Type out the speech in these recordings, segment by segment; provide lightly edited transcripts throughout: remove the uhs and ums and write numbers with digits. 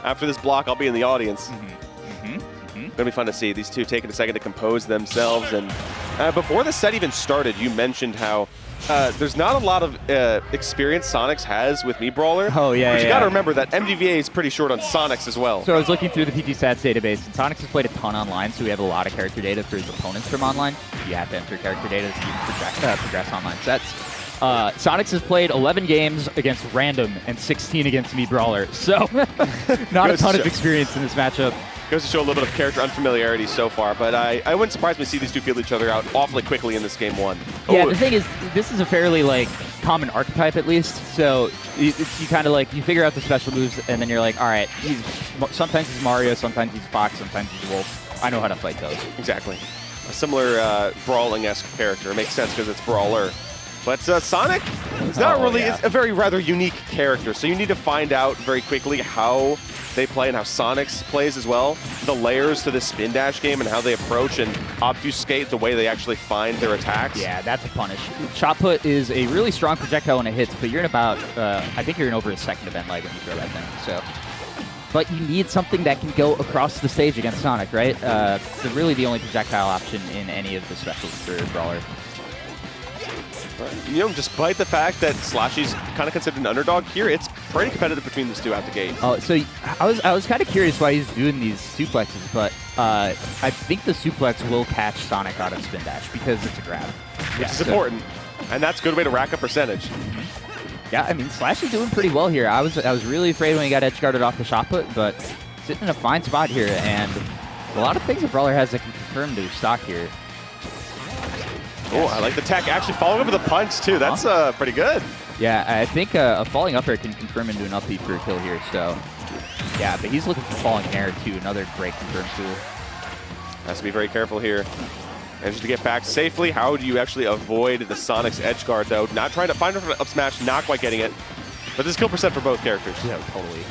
After this block, I'll be in the audience. Gonna be fun to see these two taking a second to compose themselves. And before the set even started, you mentioned how there's not a lot of experience Sonix has with me Brawler. Oh, yeah, But you gotta remember that MDVA is pretty short on Sonix as well. So I was looking through the PT Stats database, and Sonix has played a ton online, so we have a lot of character data for his opponents from online. You have to enter character data so you can progress online sets. Sonix has played 11 games against random and 16 against me Brawler, so not a ton of experience in this matchup. Goes to show a little bit of character unfamiliarity so far, but I wouldn't surprise me to see these two feel each other out awfully quickly in this game one. Yeah, the thing is, this is a fairly common archetype at least. So you kind of you figure out the special moves, and then you're like, all right, sometimes he's Mario, sometimes he's Fox, sometimes he's Wolf. I know how to fight those. Exactly. A similar brawling-esque character. It makes sense because it's Brawler. But Sonic is not really, it's a very rather unique character, so you need to find out very quickly how they play and how Sonix plays as well. The layers to the spin dash game and how they approach and obfuscate the way they actually find their attacks. Yeah, that's a punish. Shot put is a really strong projectile when it hits, but you're in about, I think you're in over a second event lag when you throw that thing. So, but you need something that can go across the stage against Sonic, right? It's really the only projectile option in any of the specials for Brawler. You know, despite the fact that SLASHY's kind of considered an underdog here, it's pretty competitive between these two out the gate. Oh, so I was kind of curious why he's doing these suplexes, but I think the suplex will catch Sonic out of spin dash because it's a grab. Which is important, and that's a good way to rack up percentage. Yeah, I mean, SLASHY's doing pretty well here. I was really afraid when he got edge guarded off the shot put, but sitting in a fine spot here, and a lot of things that Brawler has that can confirm to stock here. Oh, I like the tech. Actually following up with a punch, too. That's pretty good. Yeah, I think a falling up air can confirm into an up beat for a kill here, so... Yeah, but he's looking for falling air, too. Another great confirm tool. Has to be very careful here. And just to get back safely, how do you actually avoid the Sonic's edge guard, though? Not trying to find her for an up smash, not quite getting it. But this kill percent for both characters. Yeah, totally.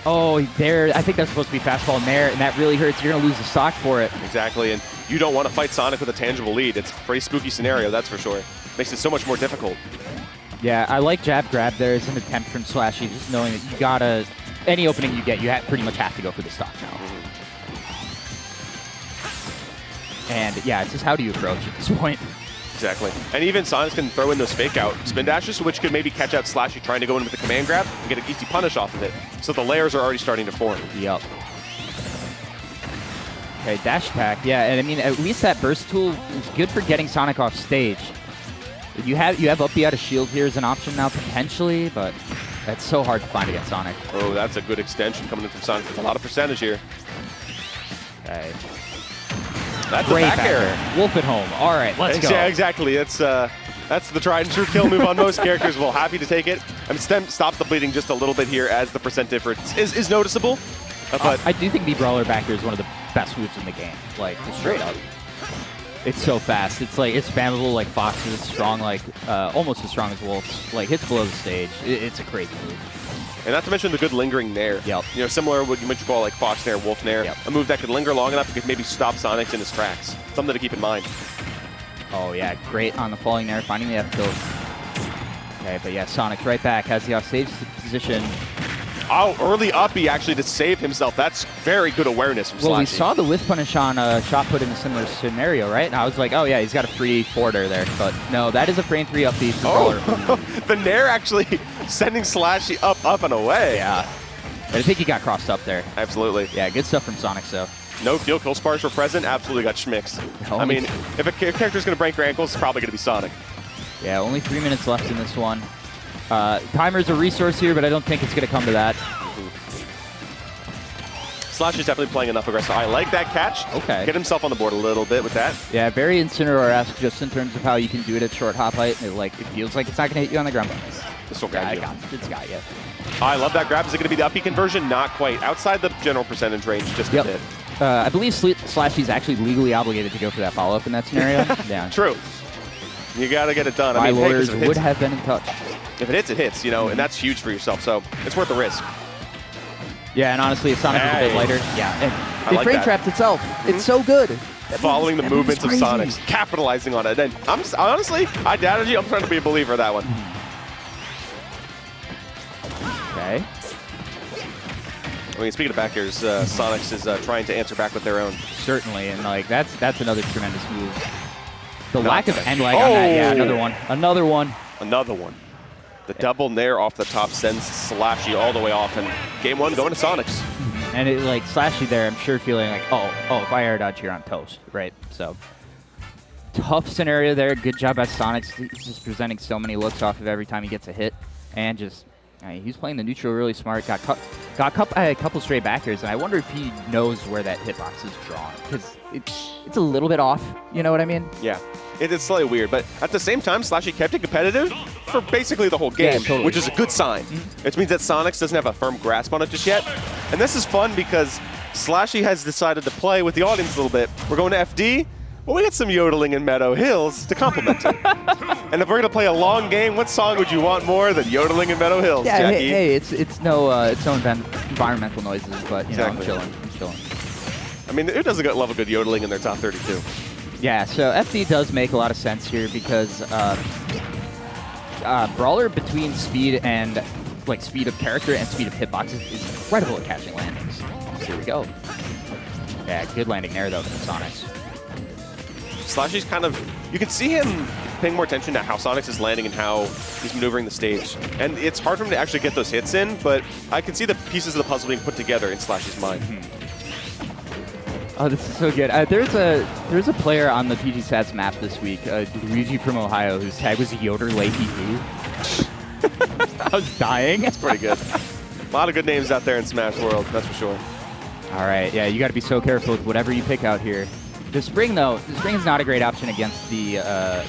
Oh, there. I think that's supposed to be fastball in there, and that really hurts. You're going to lose the stock for it. Exactly, and you don't want to fight Sonic with a tangible lead. It's a pretty spooky scenario, that's for sure. Makes it so much more difficult. Yeah, I like jab grab there as an attempt from SLASHY, just knowing that you gotta, any opening you get, you pretty much have to go for the stock now. And yeah, it's just how do you approach at this point? Exactly. And even Sonix can throw in those fake out spin dashes, which could maybe catch out SLASHY trying to go in with the command grab and get an easy punish off of it. So the layers are already starting to form. Yep. Okay, dash attack. Yeah, and I mean, at least that burst tool is good for getting Sonic off stage. You have up B out of shield here as an option now, potentially, but that's so hard to find against Sonic. Oh, that's a good extension coming in from Sonic. There's a lot of percentage here. Okay. That's great a back air. Wolf at home. All right, let's go. Yeah, exactly. That's the tried and true kill move on most characters. Well, happy to take it. I mean, stops the bleeding just a little bit here as the percent difference is noticeable. But I do think the Brawler back here is one of the best moves in the game. Like, straight up. It's so fast. It's spammable like Fox's. It's strong almost as strong as Wolf's. Like, hits below the stage. It's a crazy move. And not to mention the good lingering nair. Yep. You know, similar to what you might call like Fox nair, Wolf nair. Yep. A move that could linger long enough to maybe stop Sonix in his tracks. Something to keep in mind. Oh yeah, great on the falling nair, finding the F tilt. Okay, but yeah, Sonic's right back, has the offstage position. Oh, early uppy actually to save himself. That's very good awareness from SLASHY. Well, we saw the whiff punish on shot put in a similar scenario, right? And I was like, oh yeah, he's got a free forwarder there. But no, that is a frame 3 up beat for Brawler. The nair actually sending SLASHY up and away. Yeah. But I think he got crossed up there. Absolutely. Yeah, good stuff from Sonix, though. No field kill spars were present. Absolutely got schmixed. I mean, if a character's going to break your ankles, it's probably going to be Sonic. Yeah, only 3 minutes left in this one. Timer's a resource here, but I don't think it's going to come to that. SLASHY's definitely playing enough aggressive. I like that catch. Okay. Get himself on the board a little bit with that. Yeah, very Incineroar-esque just in terms of how you can do it at short hop height. It feels like it's not going to hit you on the ground. This will grab you. It's got you. I love that grab. Is it going to be the up B conversion? Not quite. Outside the general percentage range, just a bit. I believe SLASHY's actually legally obligated to go for that follow-up in that scenario. Yeah. True. You got to get it done. My lawyers would have been in touch. If it hits, it hits, you know, and that's huge for yourself, so it's worth the risk. Yeah, and honestly, if Sonic was a bit lighter, and it like frame trapped itself. It's so good. Following the movements of Sonix, capitalizing on it. And honestly, I doubted you. I'm trying to be a believer of that one. Okay. I mean, speaking of back airs, Sonix is trying to answer back with their own. Certainly, and like that's another tremendous move. The Not lack of bad. end lag on that, yeah, another one. Another one. The double nair off the top sends SLASHY all the way off, and game one going to Sonix. And it like SLASHY there, I'm sure feeling like, oh, if I air dodge here, I'm toast, right? So tough scenario there. Good job by Sonix. He's just presenting so many looks off of every time he gets a hit, and just he's playing the neutral really smart. Got a couple straight backers, and I wonder if he knows where that hitbox is drawn, because it's a little bit off. You know what I mean? Yeah. It's slightly weird, but at the same time, SLASHY kept it competitive for basically the whole game, Yeah, totally. which is a good sign. Which means that Sonix doesn't have a firm grasp on it just yet. And this is fun because SLASHY has decided to play with the audience a little bit. We're going to FD. Well, we got some yodeling in Meadow Hills to complement it. And if we're going to play a long game, what song would you want more than yodeling in Meadow Hills, Yeah, Jackie? hey, it's no environmental noises, but you know, Exactly. I'm chilling. I mean, who doesn't love a good yodeling in their top 32? Yeah, so FD does make a lot of sense here because Brawler between speed and speed of character and speed of hitboxes is incredible at catching landings. So here we go. Yeah, good landing there though from Sonix. SLASHY's kind of, you can see him paying more attention to how Sonix is landing and how he's maneuvering the stage. And it's hard for him to actually get those hits in, but I can see the pieces of the puzzle being put together in SLASHY's mind. Oh, this is so good. There's a player on the PG Stats map this week, Luigi from Ohio, whose tag was Yoder Leahy Who. I was dying. That's pretty good. A lot of good names out there in Smash World, that's for sure. All right, yeah, you got to be so careful with whatever you pick out here. The spring, though, is not a great option against the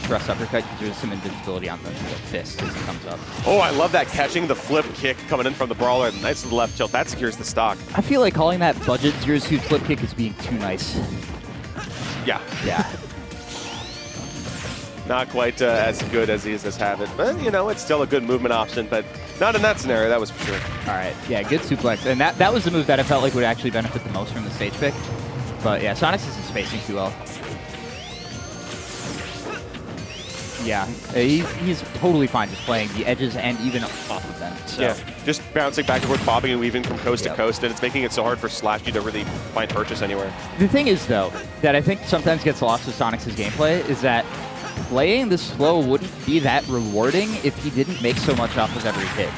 thrust uppercut because there's some invincibility on the fist as it comes up. Oh, I love that catching the flip kick coming in from the Brawler. Nice to the left tilt. That secures the stock. I feel like calling that budget 0-2 flip kick is being too nice. Yeah. Yeah. Not quite as good as he is as Habit, but you know, it's still a good movement option, but not in that scenario, that was for sure. All right, yeah, good suplex. And that was the move that I felt like would actually benefit the most from the stage pick. But yeah, Sonix isn't spacing too well. Yeah, he's totally fine just playing the edges and even off of them. So. Yeah, just bouncing back and forth, bobbing and weaving from coast to coast, and it's making it so hard for SLASHY to really find purchase anywhere. The thing is, though, that I think sometimes gets lost with Sonix's gameplay is that playing this slow wouldn't be that rewarding if he didn't make so much off of every hit.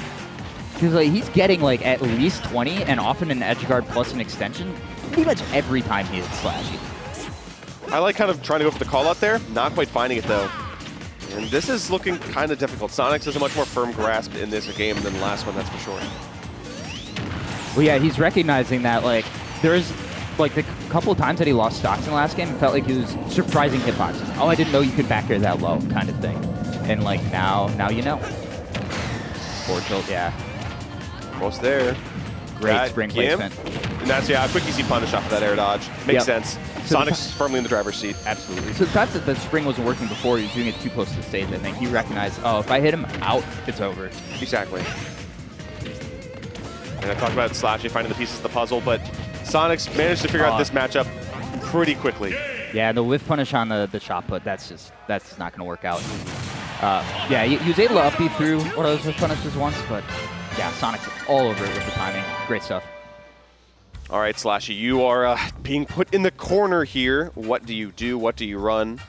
Because he's getting at least 20 and often an edge guard plus an extension pretty much every time he hits SLASHY. I like kind of trying to go for the call out there, not quite finding it though. And this is looking kind of difficult. Sonix has a much more firm grasp in this game than the last one, that's for sure. Well, yeah, he's recognizing that there's the couple of times that he lost stocks in the last game, it felt like he was surprising hitboxes. Oh, I didn't know you could back air that low, kind of thing. And now you know. Forward tilt, yeah. Almost there. Great spring placement. And that's, a quick easy punish off of that air dodge. Makes sense. So Sonix firmly in the driver's seat. Absolutely. So the fact that the spring wasn't working before, he was doing it too close to the stage, I think. He recognized, oh, if I hit him out, it's over. Exactly. And I talked about SLASHY finding the pieces of the puzzle, but Sonix managed to figure out this matchup pretty quickly. Yeah, the whiff punish on the shot put, that's not going to work out. Yeah, he was able to up B through one of those whiff punishes once, but yeah, Sonix all over it with the timing. Great stuff. All right, SLASHY, you are being put in the corner here. What do you do? What do you run?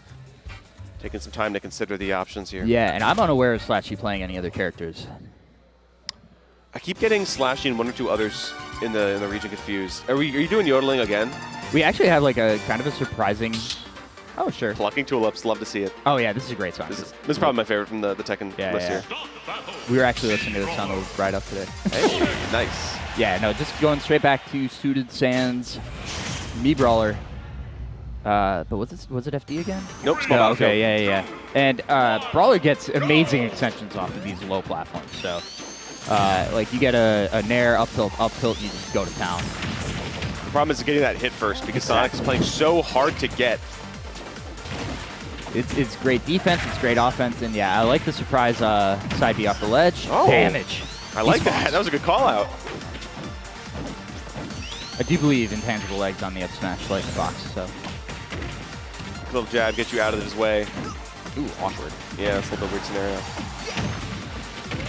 Taking some time to consider the options here. Yeah, and I'm unaware of SLASHY playing any other characters. I keep getting SLASHY and one or two others in the region confused. Are you doing yodeling again? We actually have a kind of a surprising. Oh, sure. Plucking tulips, love to see it. Oh, yeah, this is a great song. This is probably my favorite from the Tekken list here. We were actually listening to this on the ride up today. Hey, nice. Yeah, no, just going straight back to Suited Sands, Me Brawler. But was it FD again? Nope, small battlefield. Okay, yeah. And Brawler gets amazing extensions off of these low platforms. So, you get a nair, up tilt, you just go to town. The problem is getting that hit first because Sonix is playing so hard to get. It's great defense, it's great offense, and yeah, I like the surprise side B off the ledge. Oh, damage. I like that. That was a good call out. I do believe intangible legs on the up smash like the box, so. Little jab, get you out of his way. Ooh, awkward. Yeah, it's a little bit weird scenario.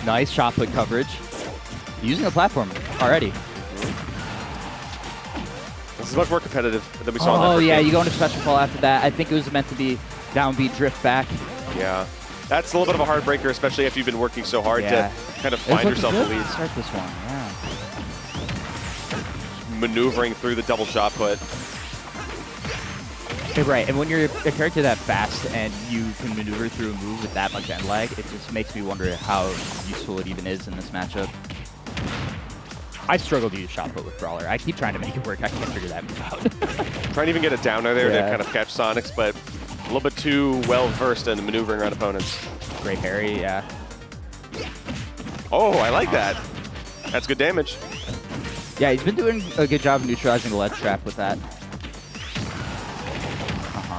Nice shot put coverage. Using the platform already. This is much more competitive than we saw in that Oh, first yeah, game. you go into special fall after that. I think it was meant to be down B, drift back. Yeah. That's a little bit of a heartbreaker, especially if you've been working so hard to kind of find yourself a lead. Start this one, yeah. Maneuvering through the double shot put. Okay, right, and when you're a character that fast and you can maneuver through a move with that much end lag, it just makes me wonder how useful it even is in this matchup. I struggle to use shot put with Brawler. I keep trying to make it work. I can't figure that move out. Trying to even get a downer there to kind of catch Sonix, but a little bit too well-versed in maneuvering around opponents. Great parry, yeah. Oh, I like that. That's good damage. Yeah, he's been doing a good job of neutralizing the ledge trap with that.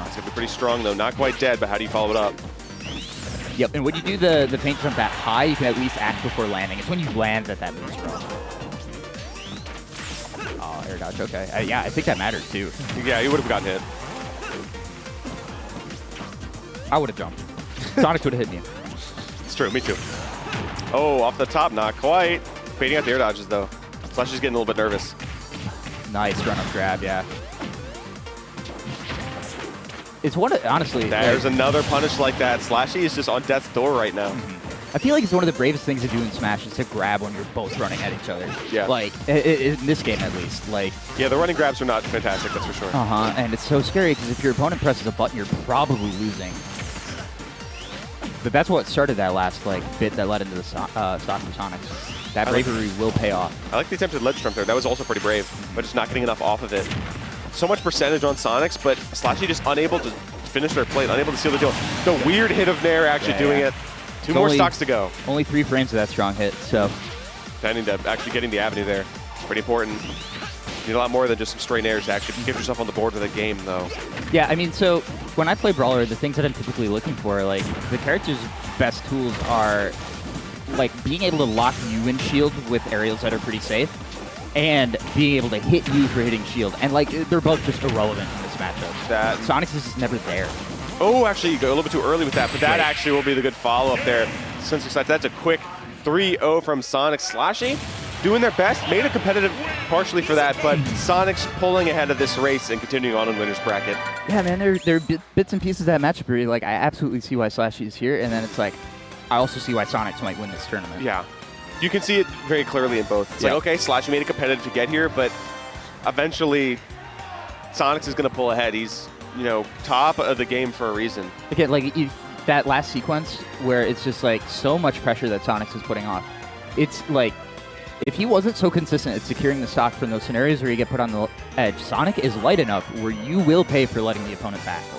It's going to be pretty strong, though. Not quite dead, but how do you follow it up? Yep, and when you do the feint jump that high, you can at least act before landing. It's when you land that move's strong. Oh, air dodge, okay. Yeah, I think that mattered, too. Yeah, he would have gotten hit. I would have jumped. Sonix would have hit me. It's true, me too. Oh, off the top, not quite. Baiting out the air dodges, though. SLASHY's getting a little bit nervous. Nice run-up grab, yeah. It's one of, honestly... There's another punish like that. SLASHY is just on death's door right now. I feel like it's one of the bravest things to do in Smash is to grab when you're both running at each other. Yeah. Like, in this game at least. Like. Yeah, the running grabs are not fantastic, that's for sure. Uh-huh, and it's so scary because if your opponent presses a button, you're probably losing. But that's what started that last bit that led into the stock for Sonix. That bravery will pay off. I like the attempted ledge jump there. That was also pretty brave, but just not getting enough off of it. So much percentage on Sonix, but SLASHY just unable to finish their plate, unable to seal the deal. The weird hit of Nair actually doing it. Two more stocks to go. Only 3 frames of that strong hit, so. Tending to actually getting the avenue there. Pretty important. You need a lot more than just some straight Nairs to actually get yourself on the board with a game, though. Yeah, I mean, so when I play Brawler, the things that I'm typically looking for, like, the character's best tools are, like, being able to lock you in shield with aerials that are pretty safe, and being able to hit you for hitting shield. And, like, they're both just irrelevant in this matchup. Sonix is just never there. Oh, actually, you go a little bit too early with that, but that actually will be the good follow-up there. Since that's a quick 3-0 from Sonix. SLASHY doing their best, made it competitive partially for that, but Sonix pulling ahead of this race and continuing on in winner's bracket. Yeah, man, there are bits and pieces of that matchup where you're like, I absolutely see why SLASHY is here, and then it's like, I also see why Sonix might win this tournament. Yeah. You can see it very clearly in both. It's like, okay, SLASHY made it competitive to get here, but eventually Sonix is going to pull ahead. He's, you know, top of the game for a reason. Again, like, that last sequence where it's just, like, so much pressure that Sonix is putting off. It's, like, if he wasn't so consistent at securing the stock from those scenarios where you get put on the edge, Sonic is light enough where you will pay for letting the opponent back.